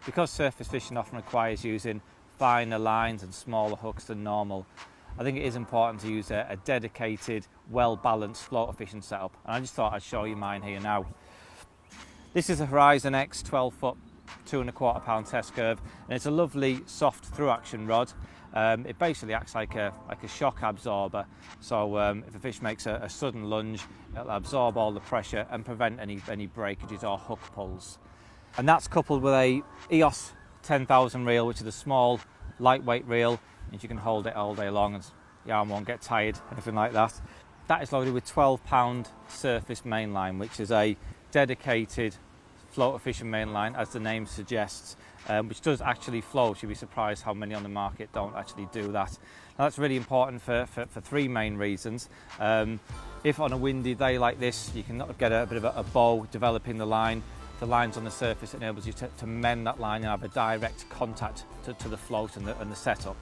because surface fishing often requires using finer lines and smaller hooks than normal, I think it is important to use a dedicated, well-balanced floater fishing setup, and I just thought I'd show you mine here now. This is a Horizon X 12 foot 2¼ pound test curve, and it's a lovely soft through action rod. It basically acts like a shock absorber, so if a fish makes a sudden lunge, it'll absorb all the pressure and prevent any breakages or hook pulls. And that's coupled with a EOS 10,000 reel, which is a small lightweight reel, and you can hold it all day long and your arm won't get tired, anything like that. That is loaded with 12 pound surface mainline, which is a dedicated floater fishing mainline, as the name suggests, which does actually float. You'll be surprised how many on the market don't actually do that. Now that's really important for three main reasons. If on a windy day like this, you can get a bit of a bow developing the line. The lines on the surface enables you to mend that line and have a direct contact to the float and the setup.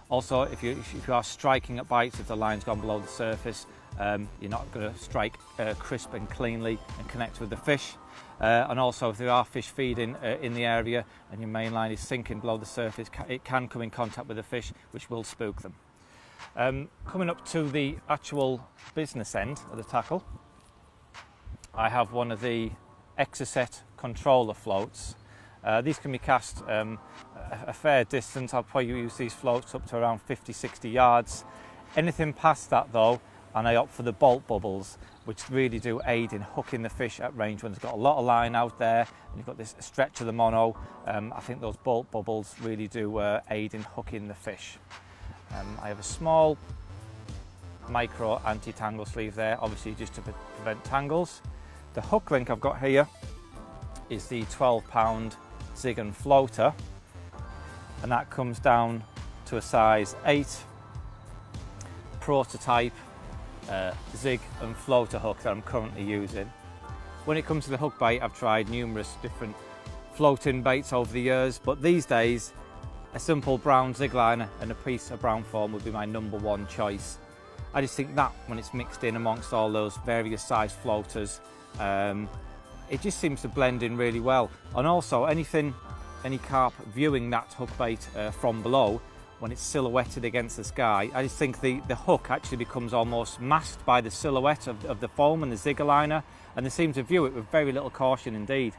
Also, if you are striking at bites, if the line's gone below the surface, you're not going to strike crisp and cleanly and connect with the fish. And also, if there are fish feeding in the area and your main line is sinking below the surface, it can come in contact with the fish, which will spook them. Coming up to the actual business end of the tackle, I have one of the Exocet controller floats. These can be cast a fair distance. I'll probably use these floats up to around 50-60 yards. Anything past that though, and I opt for the bolt bubbles, which really do aid in hooking the fish at range when there's got a lot of line out there and you've got this stretch of the mono. I think those bolt bubbles really do aid in hooking the fish. I have a small micro anti-tangle sleeve there, obviously just to prevent tangles. The hook link I've got here is the 12 pound Zig and floater, and that comes down to a size 8 prototype Zig and floater hook that I'm currently using. When it comes to the hook bait, I've tried numerous different floating baits over the years, but these days a simple brown Zig liner and a piece of brown foam would be my #1 choice. I just think that when it's mixed in amongst all those various size floaters, it just seems to blend in really well. And also any carp viewing that hook bait from below, when it's silhouetted against the sky, I just think the hook actually becomes almost masked by the silhouette of the foam and the Zig liner, and they seem to view it with very little caution indeed.